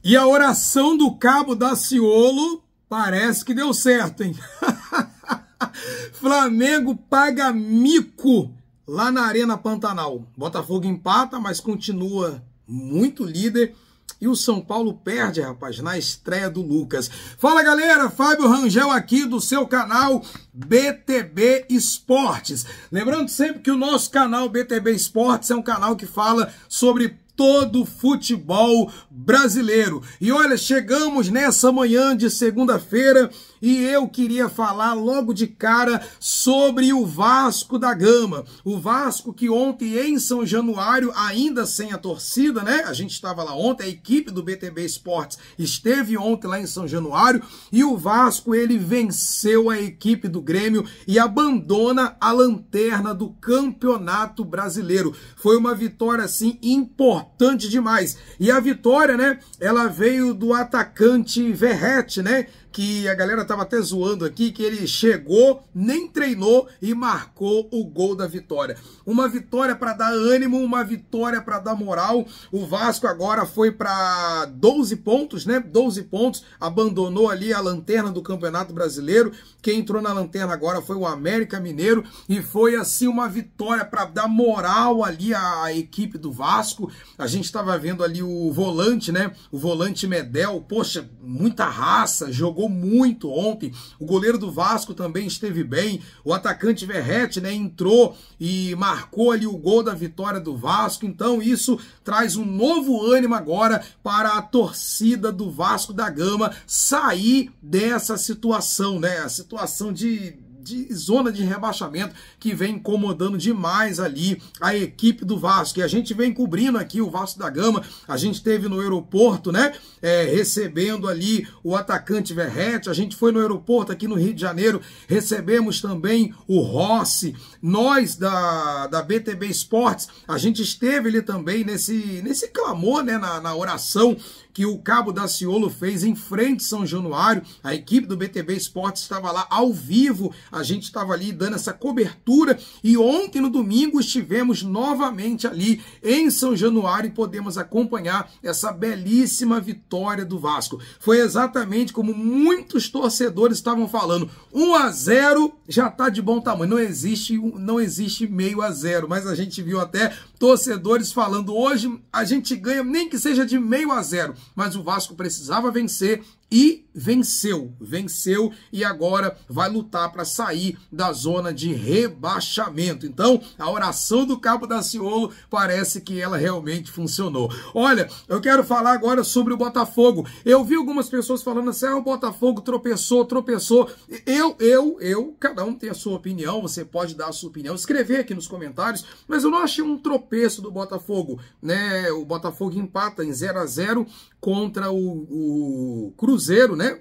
E a oração do Cabo Daciolo parece que deu certo, hein? Flamengo paga mico lá na Arena Pantanal. Botafogo empata, mas continua muito líder. E o São Paulo perde, rapaz, na estreia do Lucas. Fala, galera, Fábio Rangel aqui do seu canal BTB Esportes. Lembrando sempre que o nosso canal BTB Esportes é um canal que fala sobre todo o futebol brasileiro. E olha, chegamos nessa manhã de segunda-feira e eu queria falar logo de cara sobre o Vasco da Gama. O Vasco que ontem em São Januário, ainda sem a torcida, né? A gente estava lá ontem, a equipe do BTB Esportes esteve ontem lá em São Januário e o Vasco, ele venceu a equipe do Grêmio e abandona a lanterna do Campeonato Brasileiro. Foi uma vitória, assim, importante demais. E a vitória, né, ela veio do atacante Verratti, né, que a galera tava até zoando aqui, que ele chegou, nem treinou e marcou o gol da vitória. Uma vitória para dar ânimo, uma vitória para dar moral. O Vasco agora foi para 12 pontos, né? 12 pontos, abandonou ali a lanterna do Campeonato Brasileiro. Quem entrou na lanterna agora foi o América Mineiro e foi assim uma vitória para dar moral ali à equipe do Vasco. A gente estava vendo ali o volante, né? O volante Medel, poxa, muita raça, jogou muito ontem. O goleiro do Vasco também esteve bem. O atacante Verratti, né, entrou e marcou ali o gol da vitória do Vasco. Então isso traz um novo ânimo agora para a torcida do Vasco da Gama sair dessa situação, né? A situação de zona de rebaixamento que vem incomodando demais ali a equipe do Vasco. E a gente vem cobrindo aqui o Vasco da Gama. A gente esteve no aeroporto, né? Recebendo ali o atacante Verratti. A gente foi no aeroporto aqui no Rio de Janeiro. Recebemos também o Rossi. Nós da BTB Esportes, a gente esteve ali também nesse clamor, né? Na oração que o Cabo Daciolo fez em frente a São Januário. A equipe do BTB Esportes estava lá ao vivo, a gente estava ali dando essa cobertura e ontem no domingo estivemos novamente ali em São Januário e podemos acompanhar essa belíssima vitória do Vasco. Foi exatamente como muitos torcedores estavam falando, 1-0 já está de bom tamanho, não existe meio a zero, mas a gente viu até torcedores falando, hoje a gente ganha nem que seja de 0,5, mas o Vasco precisava vencer e venceu e agora vai lutar para sair da zona de rebaixamento. Então, a oração do Cabo Daciolo parece que ela realmente funcionou. Olha, eu quero falar agora sobre o Botafogo. Eu vi algumas pessoas falando assim, o Botafogo tropeçou. Cada um tem a sua opinião, você pode dar a sua opinião, escrever aqui nos comentários, mas eu não achei um tropeço do Botafogo, né? O Botafogo empata em 0-0 contra o Cruzeiro, né?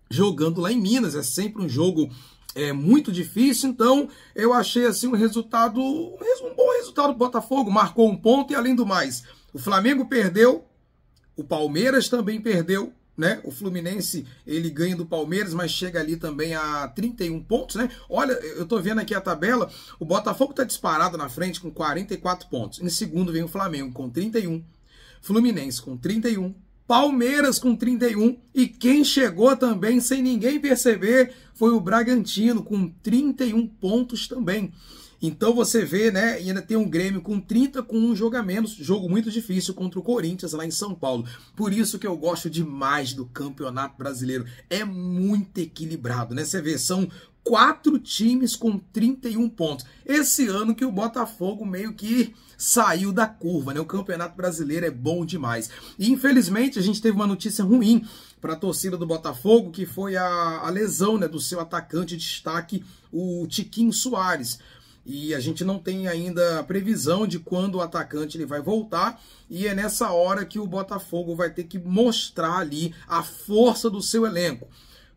Jogando lá em Minas, é sempre um jogo muito difícil, então eu achei assim um bom resultado do Botafogo, marcou um ponto e além do mais, o Flamengo perdeu, o Palmeiras também perdeu, né? O Fluminense, ele ganha do Palmeiras, mas chega ali também a 31 pontos, né? Olha, eu tô vendo aqui a tabela, o Botafogo tá disparado na frente com 44 pontos, em segundo vem o Flamengo com 31, Fluminense com 31, Palmeiras com 31 e quem chegou também sem ninguém perceber foi o Bragantino com 31 pontos também. Então você vê, né, e ainda tem um Grêmio com 30 com um jogo a menos, jogo muito difícil contra o Corinthians lá em São Paulo. Por isso que eu gosto demais do Campeonato Brasileiro, é muito equilibrado, né? Você vê, são 4 times com 31 pontos. Esse ano que o Botafogo meio que saiu da curva, né? O Campeonato Brasileiro é bom demais. E infelizmente a gente teve uma notícia ruim para a torcida do Botafogo, que foi a lesão, né, do seu atacante de destaque, o Tiquinho Soares. E a gente não tem ainda a previsão de quando o atacante ele vai voltar, e é nessa hora que o Botafogo vai ter que mostrar ali a força do seu elenco.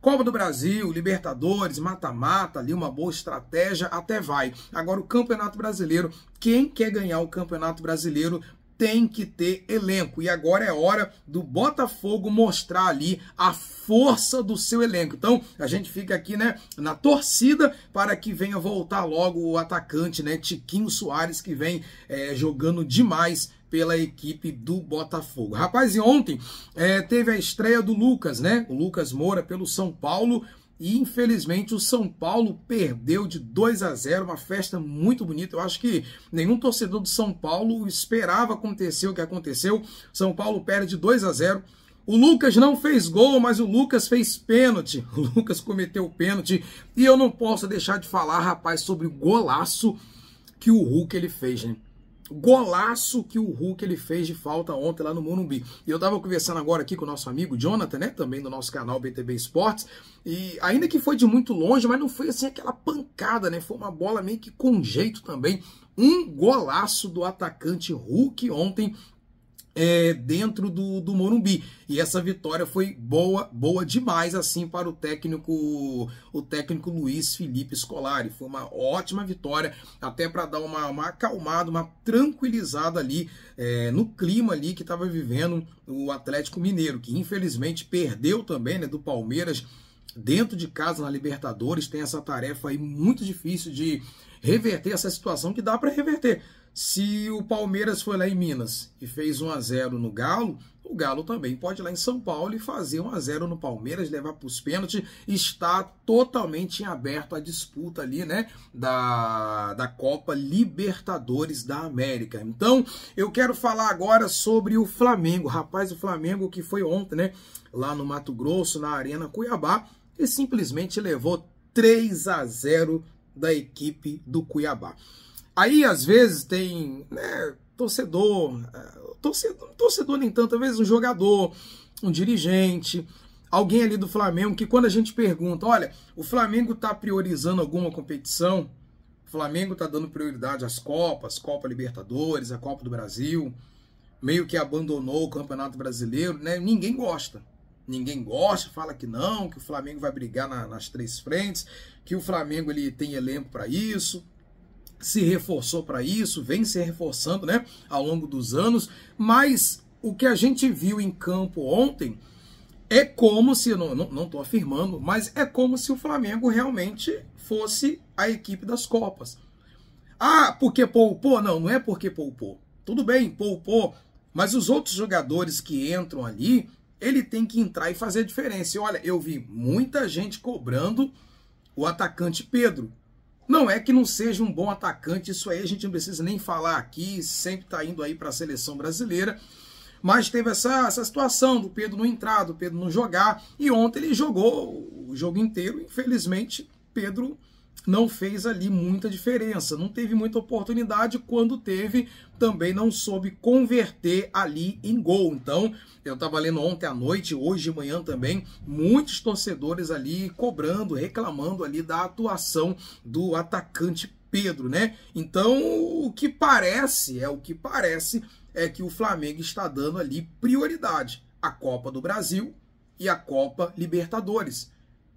Copa do Brasil, Libertadores, mata-mata, ali uma boa estratégia, até vai. Agora o Campeonato Brasileiro, quem quer ganhar o Campeonato Brasileiro tem que ter elenco. E agora é hora do Botafogo mostrar ali a força do seu elenco. Então, a gente fica aqui, né, na torcida para que venha voltar logo o atacante, né, Tiquinho Soares, que vem jogando demais pela equipe do Botafogo. Rapaz, e ontem teve a estreia do Lucas, né? O Lucas Moura pelo São Paulo. E infelizmente o São Paulo perdeu de 2-0, uma festa muito bonita. Eu acho que nenhum torcedor do São Paulo esperava acontecer o que aconteceu. São Paulo perde de 2-0. O Lucas não fez gol, mas o Lucas fez pênalti. O Lucas cometeu pênalti. E eu não posso deixar de falar, rapaz, sobre o golaço que o Hulk ele fez, né? Golaço que o Hulk ele fez de falta ontem lá no Morumbi. E eu tava conversando agora aqui com o nosso amigo Jonathan, né, também do nosso canal BTB Esportes, e ainda que foi de muito longe, mas não foi assim aquela pancada, né, foi uma bola meio que com jeito também. Um golaço do atacante Hulk ontem dentro do Morumbi. E essa vitória foi boa demais assim para o técnico Luiz Felipe Scolari. Foi uma ótima vitória, até para dar uma acalmada, uma tranquilizada ali no clima ali que estava vivendo o Atlético Mineiro, que infelizmente perdeu também, né, do Palmeiras dentro de casa na Libertadores. Tem essa tarefa aí muito difícil de reverter essa situação, que dá para reverter. Se o Palmeiras foi lá em Minas e fez 1-0 no Galo, o Galo também pode ir lá em São Paulo e fazer 1-0 no Palmeiras, levar para os pênaltis. Está totalmente em aberto a disputa ali, né, da Copa Libertadores da América. Então, eu quero falar agora sobre o Flamengo. Rapaz, o Flamengo que foi ontem, né, lá no Mato Grosso, na Arena Cuiabá, e simplesmente levou 3-0 da equipe do Cuiabá. Aí, às vezes, tem, né, torcedor nem tanto, às vezes um jogador, um dirigente, alguém ali do Flamengo, que quando a gente pergunta, olha, o Flamengo está priorizando alguma competição, o Flamengo está dando prioridade às Copas, Copa Libertadores, a Copa do Brasil, meio que abandonou o Campeonato Brasileiro, né? Ninguém gosta. Ninguém gosta, fala que não, que o Flamengo vai brigar nas três frentes, que o Flamengo ele tem elenco para isso, se reforçou para isso, vem se reforçando, né, ao longo dos anos, mas o que a gente viu em campo ontem é como se, não estou afirmando, mas é como se o Flamengo realmente fosse a equipe das Copas. Ah, porque poupou? Não é porque poupou. Tudo bem, poupou, mas os outros jogadores que entram ali, ele tem que entrar e fazer a diferença. E olha, eu vi muita gente cobrando o atacante Pedro. Não é que não seja um bom atacante, isso aí a gente não precisa nem falar aqui, sempre está indo aí para a seleção brasileira, mas teve essa situação do Pedro não entrar, do Pedro não jogar, e ontem ele jogou o jogo inteiro. Infelizmente, Pedro não fez ali muita diferença, não teve muita oportunidade, quando teve também não soube converter ali em gol. Então, eu estava lendo ontem à noite, hoje de manhã também, muitos torcedores ali cobrando, reclamando ali da atuação do atacante Pedro, né? Então, o que parece é que o Flamengo está dando ali prioridade à Copa do Brasil e à Copa Libertadores,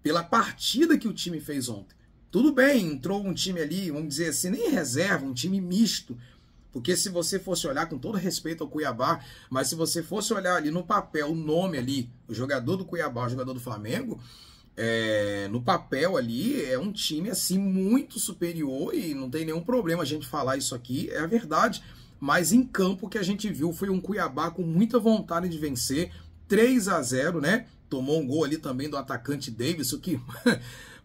pela partida que o time fez ontem. Tudo bem, entrou um time ali, vamos dizer assim, nem reserva, um time misto. Porque se você fosse olhar, com todo respeito ao Cuiabá, mas se você fosse olhar ali no papel, o nome ali, o jogador do Cuiabá, o jogador do Flamengo, no papel ali é um time assim muito superior, e não tem nenhum problema a gente falar isso aqui, é a verdade. Mas em campo o que a gente viu foi um Cuiabá com muita vontade de vencer, 3-0, né? Tomou um gol ali também do atacante Davis, o que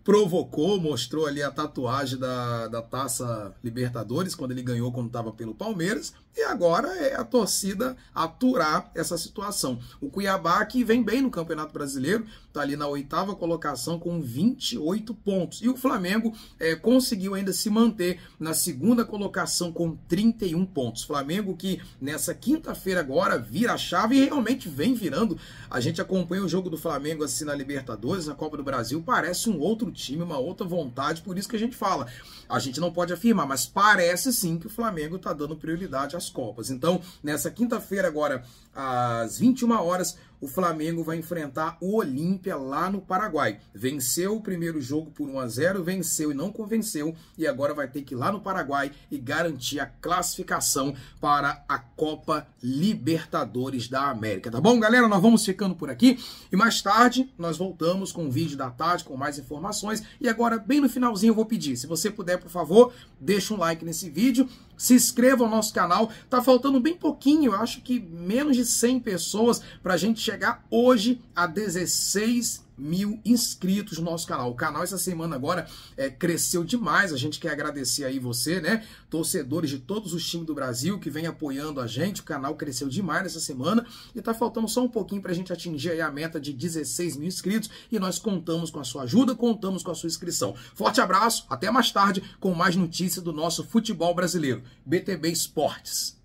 provocou, mostrou ali a tatuagem da Taça Libertadores, quando ele ganhou, quando estava pelo Palmeiras, e agora é a torcida aturar essa situação. O Cuiabá, que vem bem no Campeonato Brasileiro, está ali na 8ª colocação com 28 pontos, e o Flamengo conseguiu ainda se manter na 2ª colocação com 31 pontos. Flamengo que nessa quinta-feira agora vira a chave, e realmente vem virando. A gente acompanha o jogo do Flamengo assim na Libertadores, na Copa do Brasil, parece um outro time, uma outra vontade, por isso que a gente fala. A gente não pode afirmar, mas parece sim que o Flamengo está dando prioridade às Copas. Então, nessa quinta-feira agora, às 21 horas, o Flamengo vai enfrentar o Olímpia lá no Paraguai. Venceu o primeiro jogo por 1-0, venceu e não convenceu, e agora vai ter que ir lá no Paraguai e garantir a classificação para a Copa Libertadores da América. Tá bom, galera? Nós vamos ficando por aqui e mais tarde nós voltamos com o vídeo da tarde com mais informações. E agora, bem no finalzinho, eu vou pedir, se você puder, por favor, deixa um like nesse vídeo, se inscreva ao nosso canal. Tá faltando bem pouquinho, eu acho que menos de 100 pessoas para a gente chegar hoje a 16 mil inscritos no nosso canal. O canal essa semana agora cresceu demais. A gente quer agradecer aí você, né? Torcedores de todos os times do Brasil que vem apoiando a gente. O canal cresceu demais essa semana e tá faltando só um pouquinho pra gente atingir aí a meta de 16 mil inscritos e nós contamos com a sua ajuda, contamos com a sua inscrição. Forte abraço, até mais tarde com mais notícias do nosso futebol brasileiro. BTB Esportes.